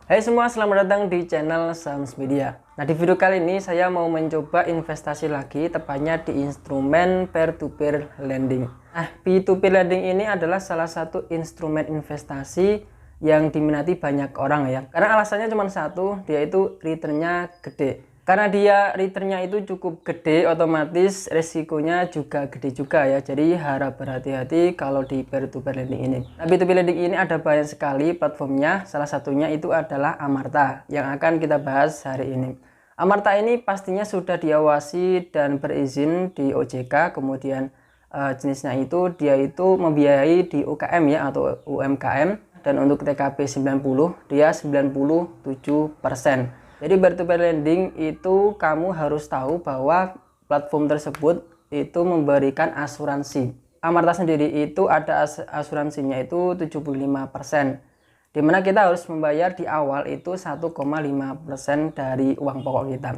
Hai semua, selamat datang di channel Sams Media. Nah, di video kali ini saya mau mencoba investasi lagi, tepatnya di instrumen peer-to-peer lending. Nah, peer-to-peer lending ini adalah salah satu instrumen investasi yang diminati banyak orang ya. Karena alasannya cuma satu, dia itu returnnya gede. Karena dia returnnya itu cukup gede, otomatis resikonya juga gede juga ya. Jadi harap berhati-hati kalau di peer-to-peer lending ini. Nah, peer-to-peer lending ini ada banyak sekali platformnya. Salah satunya itu adalah Amarta yang akan kita bahas hari ini. Amarta ini pastinya sudah diawasi dan berizin di OJK. Kemudian jenisnya itu dia itu membiayai di UKM ya atau UMKM. Dan untuk TKP 90 dia 97%. Jadi peer-to-peer lending itu kamu harus tahu bahwa platform tersebut itu memberikan asuransi. Amarta sendiri itu ada asuransinya itu 75%. Dimana kita harus membayar di awal itu 1,5% dari uang pokok kita.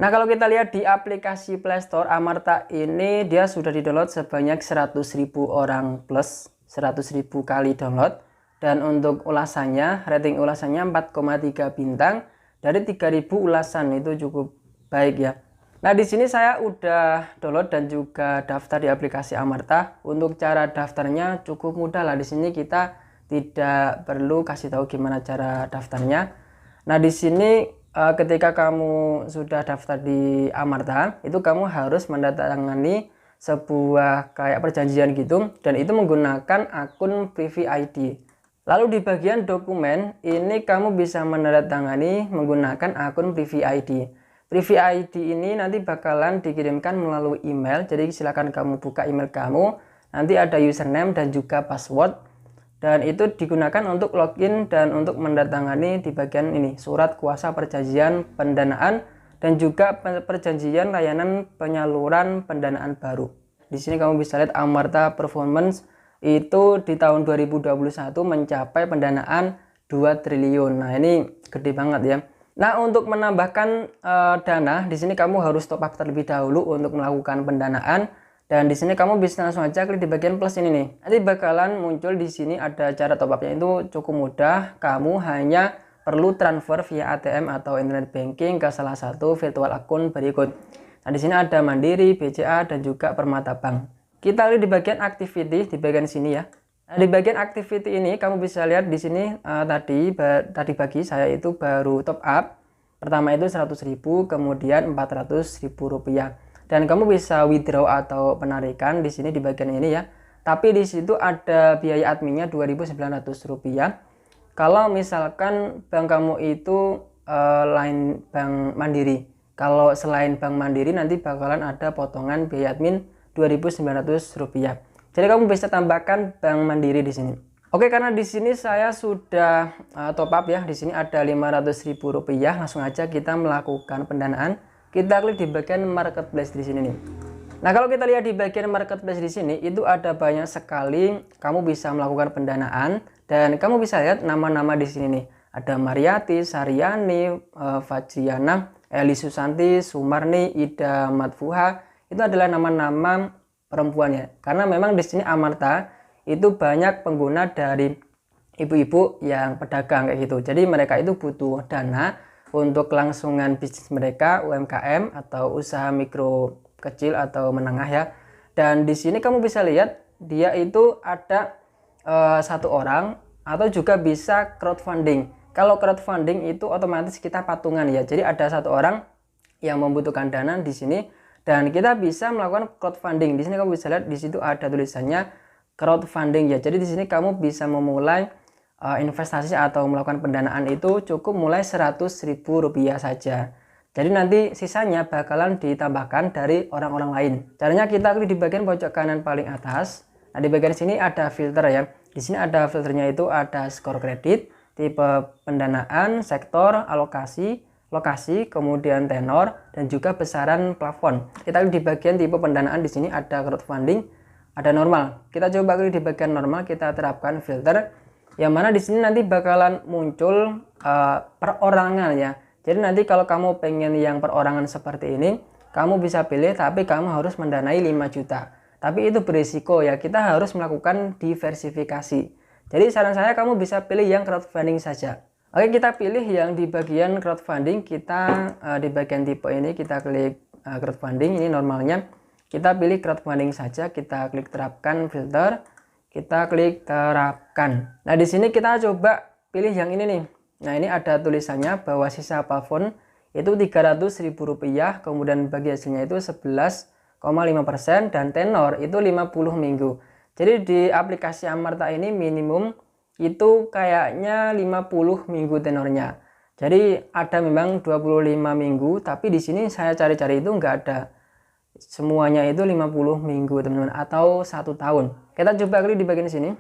Nah, kalau kita lihat di aplikasi Play Store, Amarta ini dia sudah di-download sebanyak 100.000 orang plus, 100.000 kali download. Dan untuk ulasannya, rating ulasannya 4,3 bintang. Dari 3000 ulasan itu cukup baik ya. Nah, di sini saya udah download dan juga daftar di aplikasi Amarta. Untuk cara daftarnya cukup mudah lah. Di sini kita tidak perlu kasih tahu gimana cara daftarnya. Nah, di sini ketika kamu sudah daftar di Amarta, itu kamu harus menandatangani sebuah kayak perjanjian gitu, dan itu menggunakan akun Privy ID. Lalu di bagian dokumen ini kamu bisa menandatangani menggunakan akun Privy ID. Privy ID ini nanti bakalan dikirimkan melalui email. Jadi silakan kamu buka email kamu. Nanti ada username dan juga password. Dan itu digunakan untuk login dan untuk menandatangani di bagian ini surat kuasa perjanjian pendanaan dan juga perjanjian layanan penyaluran pendanaan baru. Di sini kamu bisa lihat Amarta Performance itu di tahun 2021 mencapai pendanaan 2 triliun. Nah, ini gede banget ya. Nah, untuk menambahkan dana, di sini kamu harus top up terlebih dahulu untuk melakukan pendanaan. Dan di sini kamu bisa langsung aja klik di bagian plus ini nih. Nanti bakalan muncul di sini ada cara top upnya, itu cukup mudah. Kamu hanya perlu transfer via ATM atau internet banking ke salah satu virtual akun berikut. Nah, di sini ada Mandiri, BCA dan juga Permata Bank. Kita lihat di bagian activity di bagian sini ya. Nah, di bagian activity ini kamu bisa lihat di sini tadi pagi saya itu baru top up. Pertama itu 100.000, kemudian 400.000 rupiah. Dan kamu bisa withdraw atau penarikan di sini di bagian ini ya. Tapi di situ ada biaya adminnya 2.900 rupiah. Kalau misalkan bank kamu itu lain Bank Mandiri. Kalau selain Bank Mandiri nanti bakalan ada potongan biaya admin 2.900 rupiah. Jadi kamu bisa tambahkan Bank Mandiri di sini. Oke, karena di sini saya sudah top up ya. Di sini ada 500.000 rupiah. Langsung aja kita melakukan pendanaan. Kita klik di bagian marketplace di sini nih. Nah, kalau kita lihat di bagian marketplace di sini itu ada banyak sekali kamu bisa melakukan pendanaan, dan kamu bisa lihat nama-nama di sini nih. Ada Mariati, Saryani, Fajriana, Eli Susanti, Sumarni, Ida Matfuha. Itu adalah nama-nama perempuannya. Karena memang di sini Amarta itu banyak pengguna dari ibu-ibu yang pedagang kayak gitu. Jadi mereka itu butuh dana untuk kelangsungan bisnis mereka, UMKM atau usaha mikro kecil atau menengah ya. Dan di sini kamu bisa lihat dia itu ada satu orang atau juga bisa crowdfunding. Kalau crowdfunding itu otomatis kita patungan ya. Jadi ada satu orang yang membutuhkan dana di sini dan kita bisa melakukan crowdfunding. Di sini kamu bisa lihat di situ ada tulisannya crowdfunding ya. Jadi di sini kamu bisa memulai investasi atau melakukan pendanaan itu cukup mulai 100.000 rupiah saja. Jadi nanti sisanya bakalan ditambahkan dari orang-orang lain. Caranya kita klik di bagian pojok kanan paling atas. Nah, di bagian sini ada filter ya. Di sini ada filternya, itu ada skor kredit, tipe pendanaan, sektor, alokasi, lokasi, kemudian tenor, dan juga besaran plafon. Kita klik di bagian tipe pendanaan, di sini ada crowdfunding, ada normal. Kita coba klik di bagian normal, kita terapkan filter, yang mana di sini nanti bakalan muncul perorangan ya. Jadi nanti kalau kamu pengen yang perorangan seperti ini, kamu bisa pilih, tapi kamu harus mendanai 5 juta. Tapi itu berisiko ya, kita harus melakukan diversifikasi. Jadi saran saya kamu bisa pilih yang crowdfunding saja. Oke, kita pilih yang di bagian crowdfunding. Kita di bagian tipe ini kita klik crowdfunding. Ini normalnya kita pilih crowdfunding saja. Kita klik terapkan filter, kita klik terapkan. Nah, di sini kita coba pilih yang ini nih. Nah, ini ada tulisannya bahwa sisa plafon itu Rp300.000, kemudian bagi hasilnya itu 11,5% dan tenor itu 50 minggu. Jadi di aplikasi Amarta ini minimum itu kayaknya 50 minggu tenornya. Jadi ada memang 25 minggu, tapi di sini saya cari-cari itu enggak ada. Semuanya itu 50 minggu, teman-teman, atau 1 tahun. Kita coba klik di bagian sini.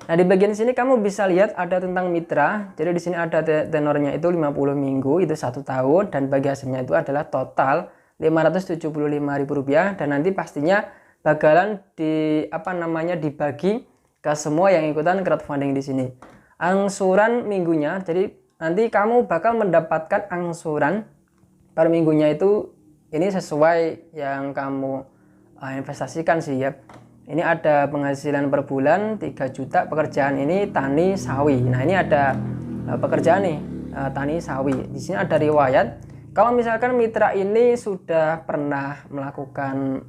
Nah, di bagian sini kamu bisa lihat ada tentang mitra. Jadi di sini ada tenornya itu 50 minggu, itu 1 tahun, dan bagi hasilnya itu adalah total Rp575.000, dan nanti pastinya bakalan dibagi ke semua yang ikutan crowdfunding di sini. Angsuran minggunya, jadi nanti kamu bakal mendapatkan angsuran per minggunya itu ini sesuai yang kamu investasikan sih ya. Ini ada penghasilan per bulan 3 juta, pekerjaan ini tani sawi. Nah, ini ada pekerjaan nih tani sawi. Di sini ada riwayat. Kalau misalkan mitra ini sudah pernah melakukan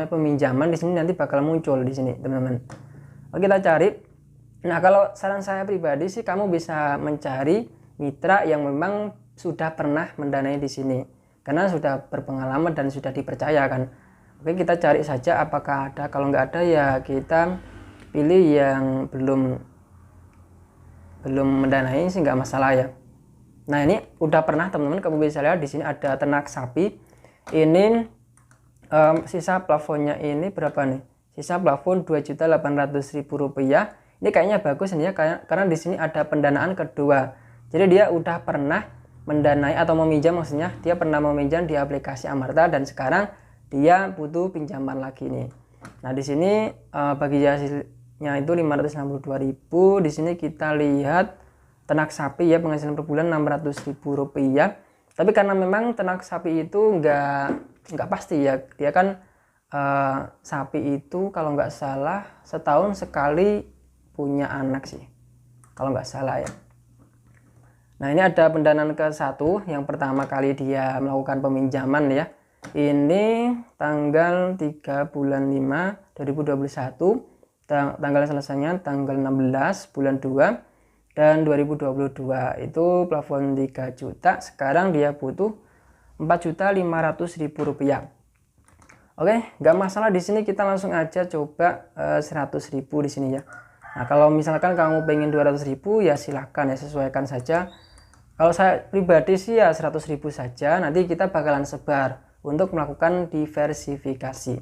peminjaman, di sini nanti bakal muncul di sini, teman-teman. Oke, kita cari. Nah, kalau saran saya pribadi sih kamu bisa mencari mitra yang memang sudah pernah mendanai di sini, karena sudah berpengalaman dan sudah dipercayakan. Oke, kita cari saja apakah ada. Kalau nggak ada ya kita pilih yang belum mendanai sih, nggak masalah ya. Nah, ini udah pernah, teman-teman. Kamu bisa lihat di sini ada ternak sapi. Ini sisa plafonnya ini berapa nih? Sisa plafon Rp2.800.000. Ini kayaknya bagus nih ya, karena di sini ada pendanaan kedua. Jadi dia udah pernah mendanai atau meminjam, maksudnya dia pernah meminjam di aplikasi Amarta dan sekarang dia butuh pinjaman lagi nih. Nah, di sini bagi hasilnya itu 562.000. Di sini kita lihat ternak sapi ya, penghasilan per bulan Rp600.000. Tapi karena memang ternak sapi itu nggak pasti ya, dia kan sapi itu kalau nggak salah setahun sekali punya anak sih, kalau nggak salah ya. Nah, ini ada pendanaan ke-1 yang pertama kali dia melakukan peminjaman ya. Ini tanggal 3 bulan 5 2021, tanggal selesainya tanggal 16 bulan 2 dan 2022. Itu plafon 3 juta, sekarang dia butuh Rp4.500.000. Oke, nggak masalah. Di sini kita langsung aja coba 100.000 di sini ya. Nah, kalau misalkan kamu pengen 200.000 ya silahkan ya, sesuaikan saja. Kalau saya pribadi sih ya 100.000 saja. Nanti kita bakalan sebar untuk melakukan diversifikasi.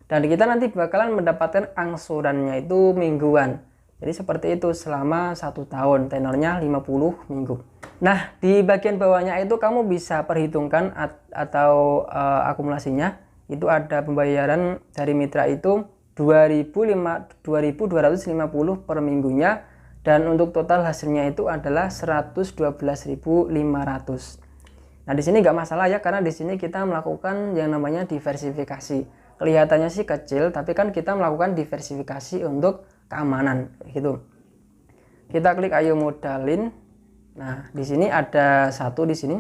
Dan kita nanti bakalan mendapatkan angsurannya itu mingguan. Jadi seperti itu selama 1 tahun, tenornya 50 minggu. Nah, di bagian bawahnya itu kamu bisa perhitungkan atau akumulasinya. Itu ada pembayaran dari mitra itu 2.250 per minggunya, dan untuk total hasilnya itu adalah 112.500. Nah, di sini nggak masalah ya, karena di sini kita melakukan yang namanya diversifikasi. Kelihatannya sih kecil, tapi kan kita melakukan diversifikasi untuk keamanan gitu. Kita klik ayo modalin. Nah, di sini ada satu di sini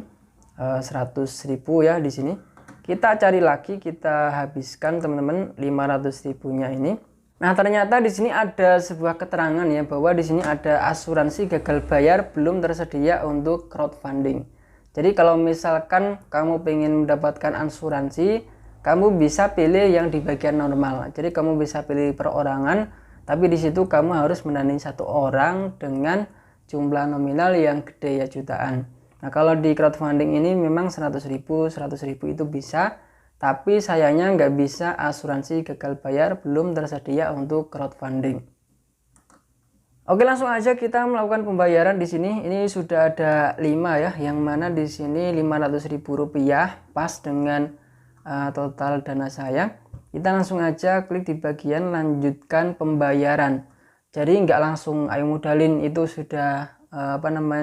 100.000 ya di sini. Kita cari lagi, kita habiskan teman-teman 500.000-nya ini. Nah, ternyata di sini ada sebuah keterangan ya, bahwa di sini ada asuransi gagal bayar belum tersedia untuk crowdfunding. Jadi kalau misalkan kamu ingin mendapatkan asuransi, kamu bisa pilih yang di bagian normal. Jadi kamu bisa pilih perorangan, tapi di situ kamu harus mendanai 1 orang dengan jumlah nominal yang gede ya, jutaan. Nah, kalau di crowdfunding ini memang 100.000 itu bisa, tapi sayangnya nggak bisa asuransi gagal bayar, belum tersedia untuk crowdfunding. Oke, langsung aja kita melakukan pembayaran di sini. Ini sudah ada 5 ya, yang mana di sini Rp500.000 pas dengan total dana saya. Kita langsung aja klik di bagian lanjutkan pembayaran. Jadi nggak langsung ayo modalin itu sudah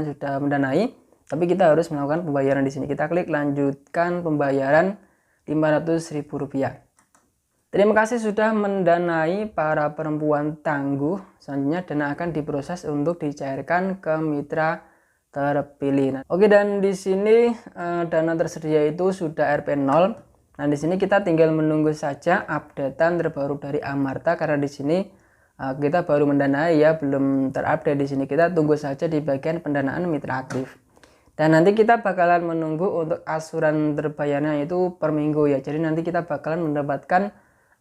sudah mendanai. Tapi kita harus melakukan pembayaran di sini. Kita klik lanjutkan pembayaran Rp500.000. Terima kasih sudah mendanai para perempuan tangguh. Selanjutnya dana akan diproses untuk dicairkan ke mitra terpilih. Nah, oke, dan di sini dana tersedia itu sudah Rp0. Nah, di sini kita tinggal menunggu saja updatean terbaru dari Amarta, karena di sini kita baru mendanai ya, belum terupdate. Di sini kita tunggu saja di bagian pendanaan mitra aktif. Dan nanti kita bakalan menunggu untuk angsuran terbayarnya itu per minggu ya. Jadi nanti kita bakalan mendapatkan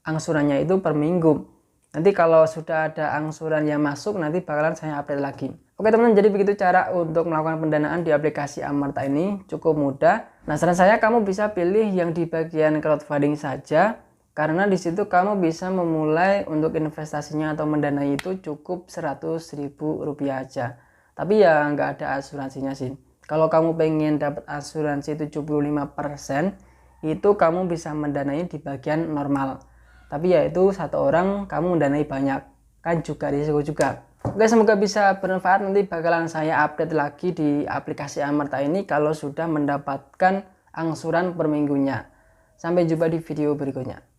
angsurannya itu per minggu. Nanti kalau sudah ada angsuran yang masuk, nanti bakalan saya update lagi. Oke teman-teman, jadi begitu cara untuk melakukan pendanaan di aplikasi Amarta ini, cukup mudah. Nah, saran saya kamu bisa pilih yang di bagian crowdfunding saja, karena di situ kamu bisa memulai untuk investasinya atau mendanai itu cukup Rp100.000 aja. Tapi ya nggak ada asuransinya sih. Kalau kamu pengen dapat asuransi 75%, itu kamu bisa mendanai di bagian normal. Tapi ya itu satu orang kamu mendanai banyak, kan juga risiko juga. Oke, semoga bisa bermanfaat. Nanti bakalan saya update lagi di aplikasi Amarta ini kalau sudah mendapatkan angsuran per minggunya. Sampai jumpa di video berikutnya.